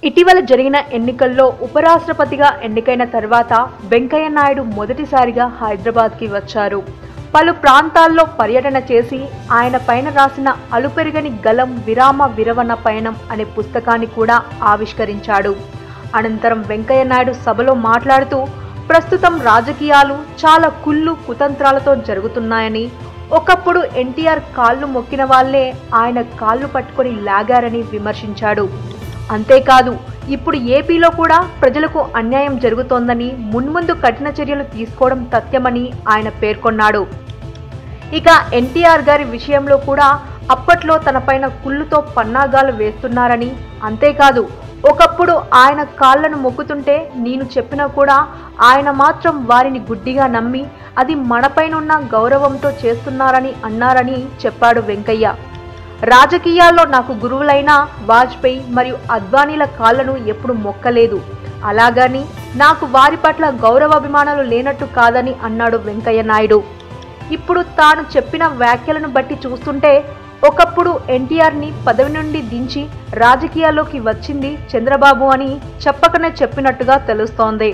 ఇటీవల జరిగిన ఎన్నికల్లో ఉపరాష్ట్రపతిగా ఎన్నికైన తర్వాత వెంకయ్య నాయుడు మొదటిసారిగా హైదరాబాద్కి వచ్చారు. పలు ప్రాంతాల్లో పర్యటన చేసి ఆయన పైన రాసిన అలుపెరుగని గలం విరామ విరవణ పయనం అనే పుస్తకాన్ని కూడా ఆవిష్కరించాడు. అనంతరం వెంకయ్య నాయుడు సభలో మాట్లాడుతూ ప్రస్తుతం రాజకీయాలు చాలా కుళ్ళు కుతంత్రాలతో జరుగుతున్నాయని, ఒకప్పుడు ఎన్టీఆర్ కాళ్ళు మొక్కిన వాళ్లే ఆయన కాళ్ళు పట్టుకొని లాగారని విమర్శించాడు. అంతేకాదు ఇప్పుడు ఏపీలో కూడా ప్రజలకు అన్యాయం జరుగుతోందని, మున్ముందు కఠిన చర్యలు తీసుకోవడం తథ్యమని ఆయన పేర్కొన్నాడు. ఇక ఎన్టీఆర్ గారి విషయంలో కూడా అప్పట్లో తనపైన కుళ్ళుతో పన్నాగాలు వేస్తున్నారని, అంతేకాదు ఒకప్పుడు ఆయన కాళ్లను మొక్కుతుంటే నేను చెప్పినా కూడా ఆయన మాత్రం వారిని గుడ్డిగా నమ్మి అది మనపైనున్న గౌరవంతో చేస్తున్నారని అన్నారని చెప్పాడు వెంకయ్య. రాజకీయాల్లో నాకు గురువులైన వాజ్పేయి మరియు అద్వానీల కాళ్లను ఎప్పుడు మొక్కలేదు, అలాగని నాకు వారి పట్ల గౌరవాభిమానాలు లేనట్టు కాదని అన్నాడు వెంకయ్య నాయుడు. ఇప్పుడు తాను చెప్పిన వ్యాఖ్యలను బట్టి చూస్తుంటే ఒకప్పుడు ఎన్టీఆర్ని పదవి నుండి దించి రాజకీయాల్లోకి వచ్చింది చంద్రబాబు అని చెప్పకనే చెప్పినట్టుగా తెలుస్తోంది.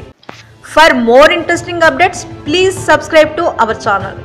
For more interesting updates please subscribe to our channel.